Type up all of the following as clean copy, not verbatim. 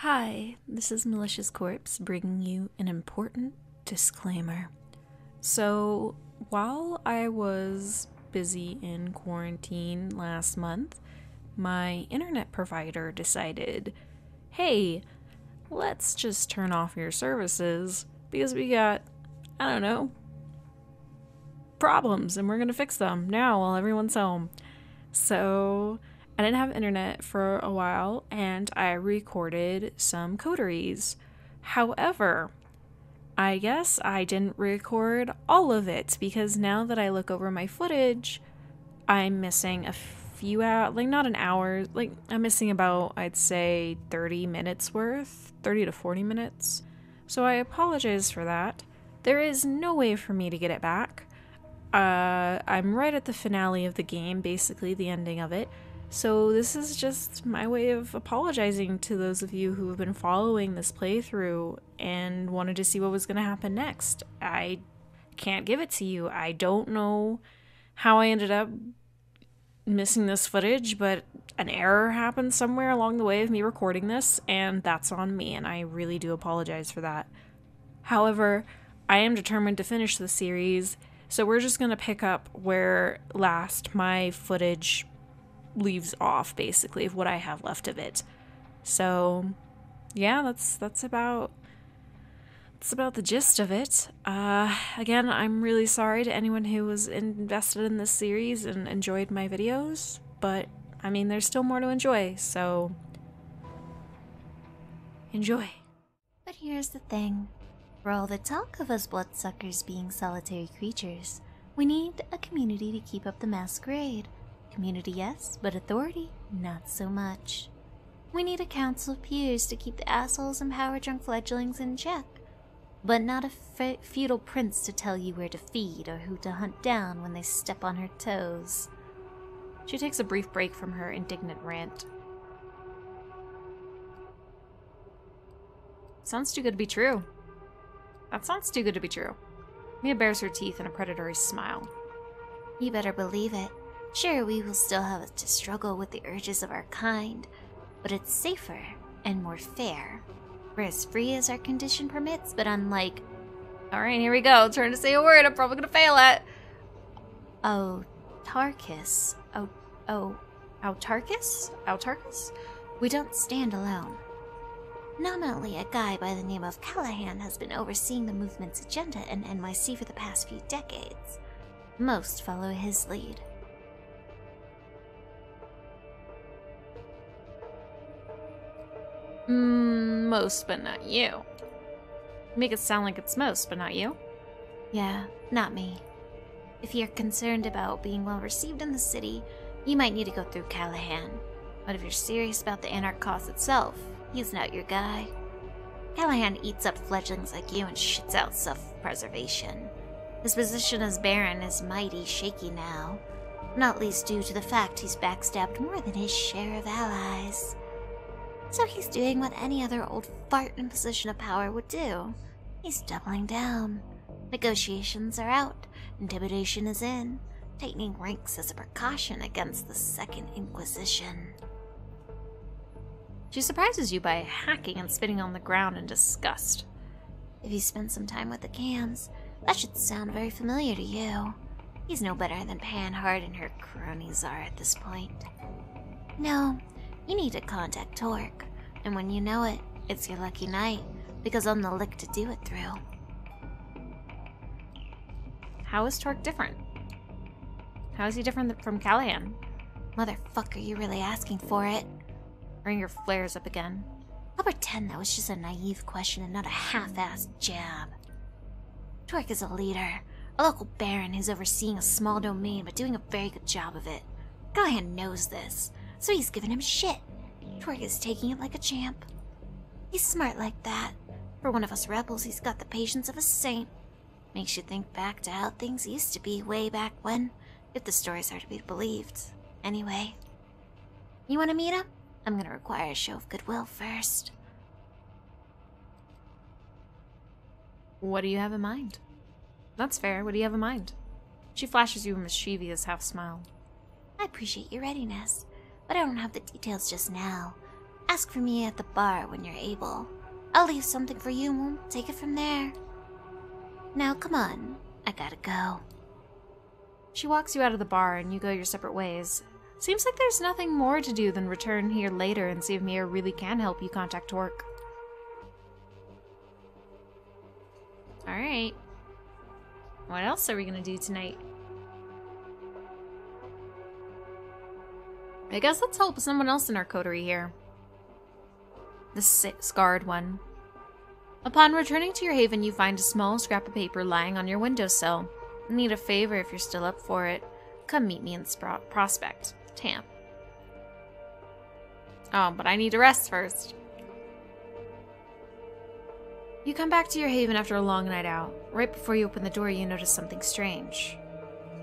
Hi, this is Malicious Corpse bringing you an important disclaimer. So, while I was busy in quarantine last month, my internet provider decided, hey, let's just turn off your services because we got, I don't know, problems and we're gonna fix them now while everyone's home. So I didn't have internet for a while and I recorded some coteries. However, I guess I didn't record all of it because now that I look over my footage, I'm missing a few hours, like not an hour, like I'm missing about, I'd say 30 minutes worth, 30 to 40 minutes. So I apologize for that. There is no way for me to get it back. I'm right at the finale of the game, basically the ending of it. So this is just my way of apologizing to those of you who have been following this playthrough and wanted to see what was going to happen next. I can't give it to you. I don't know how I ended up missing this footage, but an error happened somewhere along the way of me recording this, and that's on me, and I really do apologize for that. However, I am determined to finish the series, so we're just going to pick up where last my footage leaves off, basically, of what I have left of it. So yeah, that's about the gist of it. Again, I'm really sorry to anyone who was invested in this series and enjoyed my videos, but I mean, there's still more to enjoy, so enjoy. But here's the thing. For all the talk of us bloodsuckers being solitary creatures, we need a community to keep up the masquerade. Community, yes, but authority, not so much. We need a council of peers to keep the assholes and power-drunk fledglings in check, but not a feudal prince to tell you where to feed or who to hunt down when they step on her toes. She takes a brief break from her indignant rant. Sounds too good to be true. That sounds too good to be true. Mia bares her teeth in a predatory smile. You better believe it. Sure, we will still have to struggle with the urges of our kind, but it's safer and more fair. We're as free as our condition permits, but unlike... Alright, here we go. Trying to say a word I'm probably gonna fail at. Autarchus. Autarchus? We don't stand alone. Nominally, a guy by the name of Callahan has been overseeing the movement's agenda in NYC for the past few decades. Most follow his lead. Most, but not you. Make it sound like it's most, but not you. Yeah, not me. If you're concerned about being well received in the city, you might need to go through Callahan. But if you're serious about the Anarch cause itself, he's not your guy. Callahan eats up fledglings like you and shits out self-preservation. His position as Baron is mighty shaky now, not least due to the fact he's backstabbed more than his share of allies. So he's doing what any other old fart in position of power would do. He's doubling down. Negotiations are out, intimidation is in, tightening ranks as a precaution against the Second Inquisition. She surprises you by hacking and spitting on the ground in disgust. If you spend some time with the Cams, that should sound very familiar to you. He's no better than Panhard and her cronies are at this point. No, you need to contact Torque, and when you know it, it's your lucky night, because I'm the lick to do it through. How is Torque different? How is he different from Callahan? Motherfucker, you're really asking for it. Bring your flares up again. I'll pretend that was just a naive question and not a half-assed jab. Torque is a leader, a local baron who's overseeing a small domain but doing a very good job of it. Callahan knows this, so he's giving him shit. Torque is taking it like a champ. He's smart like that. For one of us rebels, he's got the patience of a saint. Makes you think back to how things used to be way back when, if the stories are to be believed. Anyway, you want to meet him? I'm gonna require a show of goodwill first. What do you have in mind? That's fair. What do you have in mind? She flashes you a mischievous half smile. I appreciate your readiness, but I don't have the details just now. Ask for me at the bar when you're able. I'll leave something for you and we'll take it from there. Now come on, I gotta go. She walks you out of the bar and you go your separate ways. Seems like there's nothing more to do than return here later and see if Mia really can help you contact Torque. Alright. What else are we gonna do tonight? I guess let's help someone else in our coterie here. The scarred one. Upon returning to your haven, you find a small scrap of paper lying on your windowsill. Need a favor if you're still up for it. Come meet me in Prospect, Tamp. Oh, but I need to rest first. You come back to your haven after a long night out. Right before you open the door, you notice something strange.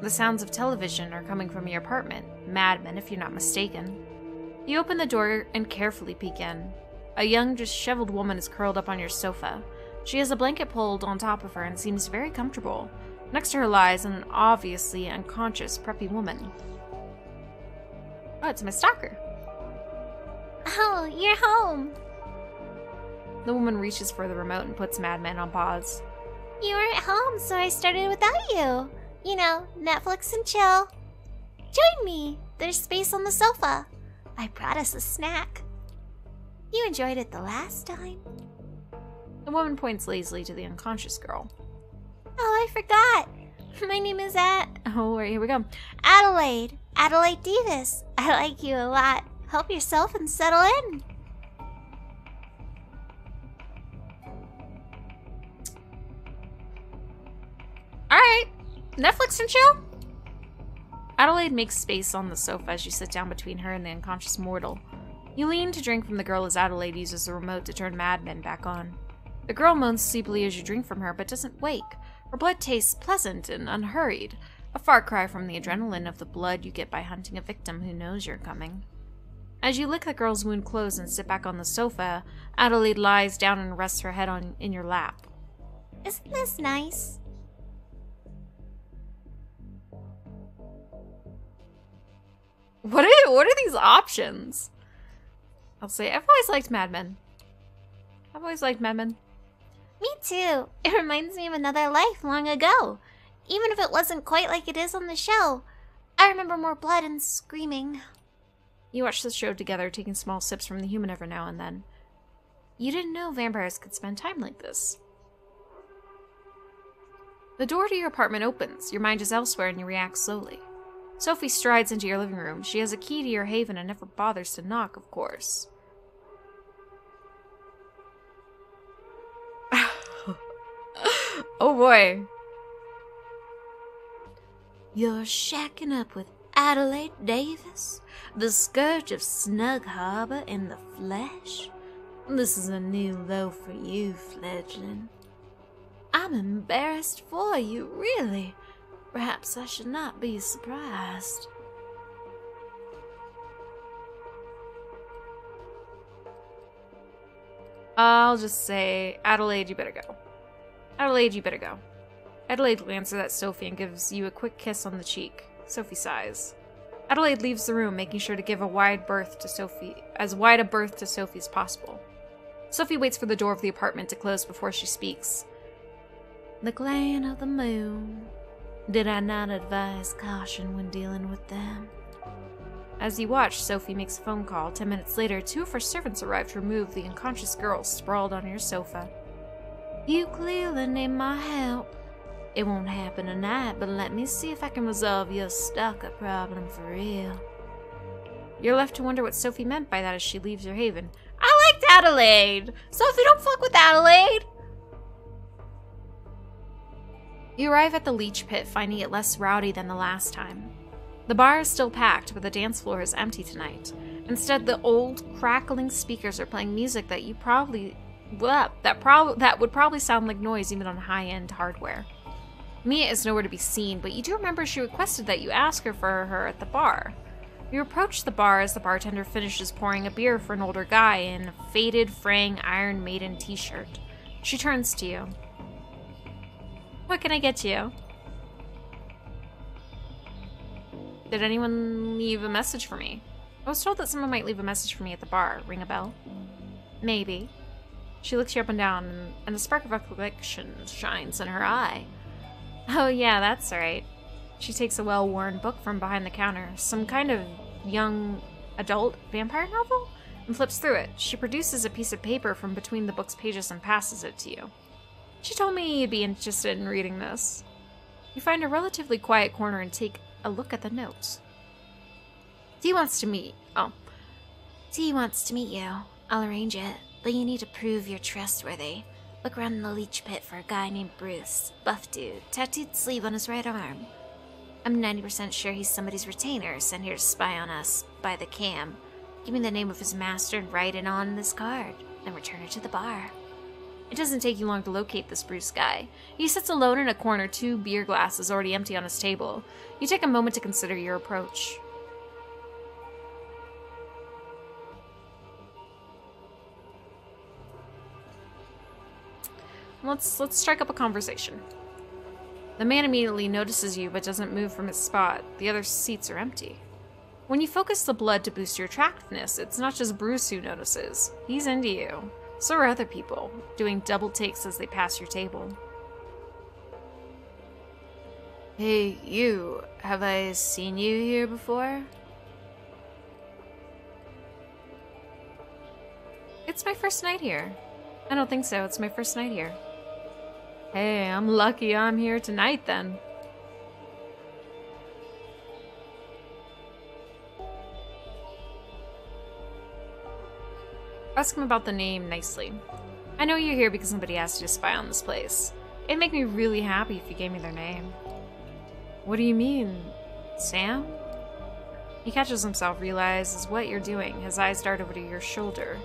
The sounds of television are coming from your apartment. Madmen, if you're not mistaken. You open the door and carefully peek in. A young, disheveled woman is curled up on your sofa. She has a blanket pulled on top of her and seems very comfortable. Next to her lies an obviously unconscious, preppy woman. Oh, it's my stalker. Oh, you're home. The woman reaches for the remote and puts Madman on pause. You weren't home, so I started without you. You know, Netflix and chill. Join me. There's space on the sofa. I brought us a snack. You enjoyed it the last time. The woman points lazily to the unconscious girl. Oh, I forgot. My name is Oh, here we go. Adelaide. Adelaide Davis. I like you a lot. Help yourself and settle in. Alright. Netflix and chill? Adelaide makes space on the sofa as you sit down between her and the unconscious mortal. You lean to drink from the girl as Adelaide uses the remote to turn Madman back on. The girl moans sleepily as you drink from her, but doesn't wake. Her blood tastes pleasant and unhurried, a far cry from the adrenaline of the blood you get by hunting a victim who knows you're coming. As you lick the girl's wound close and sit back on the sofa, Adelaide lies down and rests her head in your lap. Isn't this nice? What are these options? I'll say, I've always liked Mad Men. I've always liked Mad Men. Me too. It reminds me of another life long ago. Even if it wasn't quite like it is on the show. I remember more blood and screaming. You watch the show together, taking small sips from the human every now and then. You didn't know vampires could spend time like this. The door to your apartment opens. Your mind is elsewhere and you react slowly. Sophie strides into your living room. She has a key to your haven and never bothers to knock, of course. Oh boy. You're shacking up with Adelaide Davis, the scourge of Snug Harbor in the flesh? This is a new low for you, fledgling. I'm embarrassed for you, really. Perhaps I should not be surprised. I'll just say, Adelaide, you better go. Adelaide, you better go. Adelaide glances at Sophie and gives you a quick kiss on the cheek. Sophie sighs. Adelaide leaves the room, making sure to give as wide a berth to Sophie as possible. Sophie waits for the door of the apartment to close before she speaks. The clan of the moon. Did I not advise caution when dealing with them? As you watch, Sophie makes a phone call. 10 minutes later, 2 of her servants arrive to remove the unconscious girl sprawled on your sofa. You clearly need my help. It won't happen tonight, but let me see if I can resolve your stalker problem for real. You're left to wonder what Sophie meant by that as she leaves your haven. I liked Adelaide! Sophie, don't fuck with Adelaide! You arrive at the leech pit, finding it less rowdy than the last time. The bar is still packed, but the dance floor is empty tonight. Instead, the old, crackling speakers are playing music that that would probably sound like noise even on high-end hardware. Mia is nowhere to be seen, but you do remember she requested that you ask her for her at the bar. You approach the bar as the bartender finishes pouring a beer for an older guy in a faded, fraying Iron Maiden t-shirt. She turns to you. What can I get you? Did anyone leave a message for me? I was told that someone might leave a message for me at the bar. Ring a bell? Maybe. She looks you up and down, and a spark of recollection shines in her eye. Oh yeah, that's right. She takes a well-worn book from behind the counter, some kind of young adult vampire novel, and flips through it. She produces a piece of paper from between the book's pages and passes it to you. She told me you'd be interested in reading this. You find a relatively quiet corner and take a look at the notes. Dee wants to meet you. I'll arrange it, but you need to prove you're trustworthy. Look around in the leech pit for a guy named Bruce. Buff dude, tattooed sleeve on his right arm. I'm 90% sure he's somebody's retainer, sent here to spy on us by the cam. Give me the name of his master and write it on this card, then return it to the bar. It doesn't take you long to locate this Bruce guy. He sits alone in a corner, 2 beer glasses already empty on his table. You take a moment to consider your approach. Let's strike up a conversation. The man immediately notices you but doesn't move from his spot. The other seats are empty. When you focus the blood to boost your attractiveness, it's not just Bruce who notices. He's into you. So are other people, doing double takes as they pass your table. Hey, you. Have I seen you here before? It's my first night here. I don't think so. It's my first night here. Hey, I'm lucky I'm here tonight then. Ask him about the name nicely. I know you're here because somebody asked you to spy on this place. It'd make me really happy if you gave me their name. What do you mean? Sam? He catches himself, realizes what you're doing. His eyes dart over to your shoulder.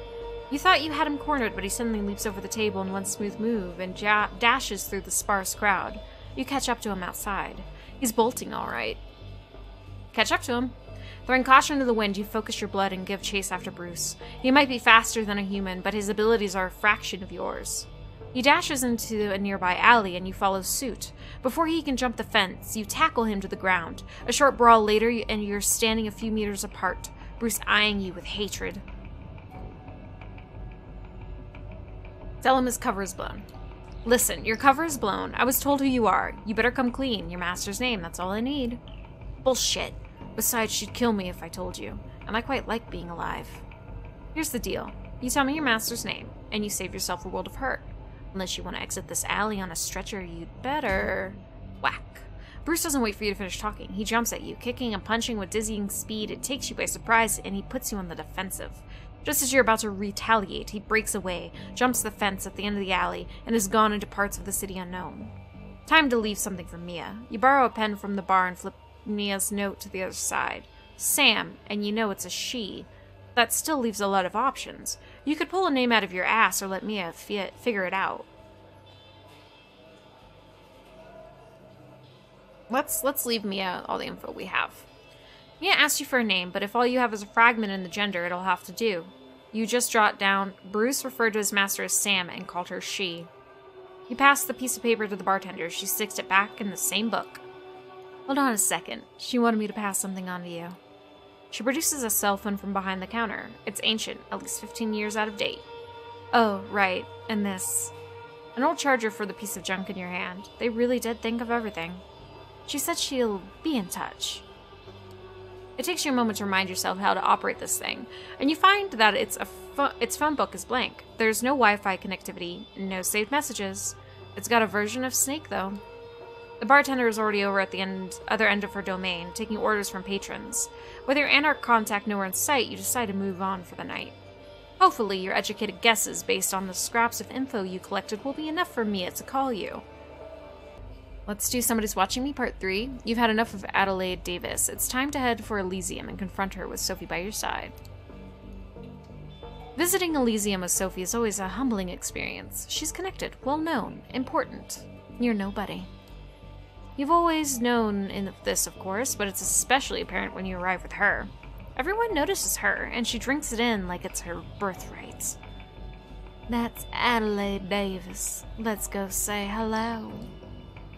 You thought you had him cornered, but he suddenly leaps over the table in one smooth move and dashes through the sparse crowd. You catch up to him outside. He's bolting all right. Catch up to him. Throwing caution to the wind, you focus your blood and give chase after Bruce. He might be faster than a human, but his abilities are a fraction of yours. He dashes into a nearby alley and you follow suit. Before he can jump the fence, you tackle him to the ground. A short brawl later and you're standing a few meters apart, Bruce eyeing you with hatred. Tell him his cover is blown. Listen, your cover is blown. I was told who you are. You better come clean. Your master's name, that's all I need. Bullshit. Besides, she'd kill me if I told you, and I quite like being alive. Here's the deal. You tell me your master's name, and you save yourself a world of hurt. Unless you want to exit this alley on a stretcher, you'd better... Whack. Bruce doesn't wait for you to finish talking. He jumps at you, kicking and punching with dizzying speed. It takes you by surprise, and he puts you on the defensive. Just as you're about to retaliate, he breaks away, jumps the fence at the end of the alley, and is gone into parts of the city unknown. Time to leave something for Mia. You borrow a pen from the bar and flip Mia's note to the other side. Sam, and you know it's a she. That still leaves a lot of options. You could pull a name out of your ass or let Mia figure it out. Let's leave Mia all the info we have. Mia asked you for a name, but if all you have is a fragment in the gender, it'll have to do. You just jot down, Bruce referred to his master as Sam and called her she. You pass the piece of paper to the bartender. She sticks it back in the same book. Hold on a second. She wanted me to pass something on to you. She produces a cell phone from behind the counter. It's ancient, at least 15 years out of date. Oh, right. And this. An old charger for the piece of junk in your hand. They really did think of everything. She said she'll be in touch. It takes you a moment to remind yourself how to operate this thing, and you find that its phone book is blank. There's no Wi-Fi connectivity, no saved messages. It's got a version of Snake, though. The bartender is already over at the other end of her domain, taking orders from patrons. With your anarch contact nowhere in sight, you decide to move on for the night. Hopefully, your educated guesses based on the scraps of info you collected will be enough for Mia to call you. Let's do Somebody's Watching Me Part 3. You've had enough of Adelaide Davis. It's time to head for Elysium and confront her with Sophie by your side. Visiting Elysium with Sophie is always a humbling experience. She's connected, well-known, important. You're nobody. You've always known this, of course, but it's especially apparent when you arrive with her. Everyone notices her, and she drinks it in like it's her birthright. That's Adelaide Davis. Let's go say hello.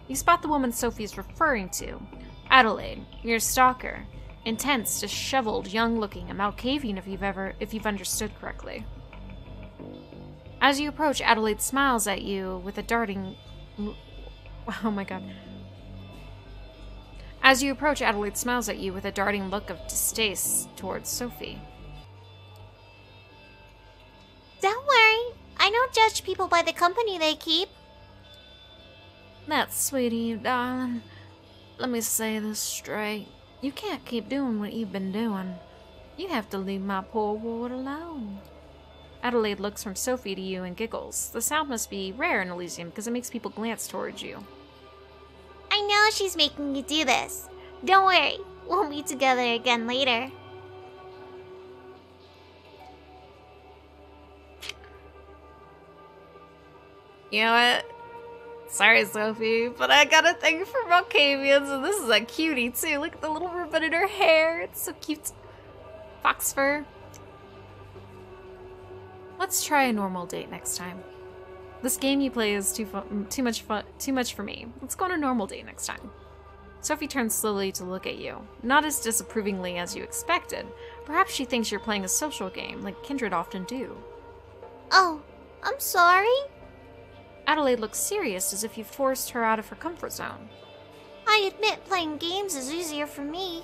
You spot the woman Sophie's referring to. Adelaide, your stalker. Intense, disheveled, young-looking, a Malkavian if you've understood correctly. As you approach, Adelaide smiles at you with a darting... Oh my god. As you approach, Adelaide smiles at you with a darting look of distaste towards Sophie. Don't worry. I don't judge people by the company they keep. That's sweet of you, darling. Let me say this straight. You can't keep doing what you've been doing. You have to leave my poor ward alone. Adelaide looks from Sophie to you and giggles. The sound must be rare in Elysium because it makes people glance towards you. I know she's making you do this. Don't worry. We'll meet together again later. You know what? Sorry, Sophie, but I got a thing for Malkavians, and this is a cutie, too. Look at the little ribbon in her hair. It's so cute. Fox fur. Let's try a normal date next time. This game you play is too much for me. Let's go on a normal date next time. Sophie turns slowly to look at you, not as disapprovingly as you expected. Perhaps she thinks you're playing a social game, like kindred often do. Oh, I'm sorry. Adelaide looks serious, as if you forced her out of her comfort zone. I admit playing games is easier for me,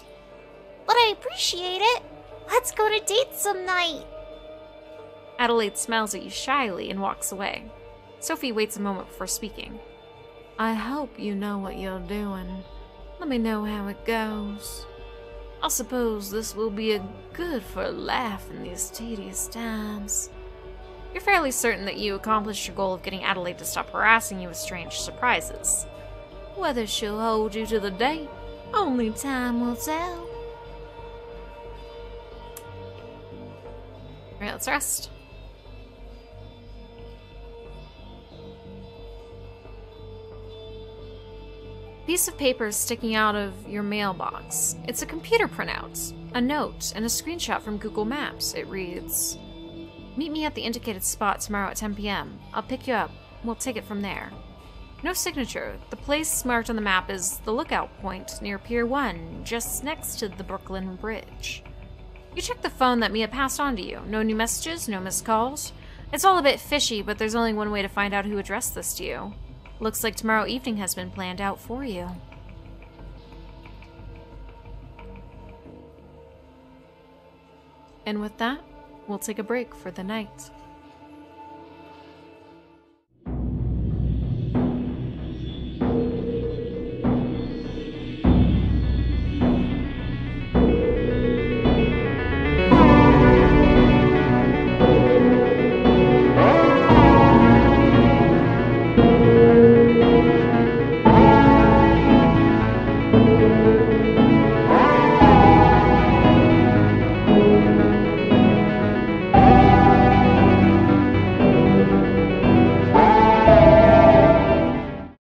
but I appreciate it. Let's go to date some night. Adelaide smiles at you shyly and walks away. Sophie waits a moment before speaking. I hope you know what you're doing. Let me know how it goes. I suppose this will be good for a laugh in these tedious times. You're fairly certain that you accomplished your goal of getting Adelaide to stop harassing you with strange surprises. Whether she'll hold you to the date, only time will tell. Alright, let's rest. Piece of paper is sticking out of your mailbox. It's a computer printout, a note, and a screenshot from Google Maps. It reads, meet me at the indicated spot tomorrow at 10 p.m. I'll pick you up. We'll take it from there. No signature. The place marked on the map is the lookout point near Pier 1, just next to the Brooklyn Bridge. You check the phone that Mia passed on to you. No new messages, no missed calls. It's all a bit fishy, but there's only one way to find out who addressed this to you. Looks like tomorrow evening has been planned out for you. And with that, we'll take a break for the night.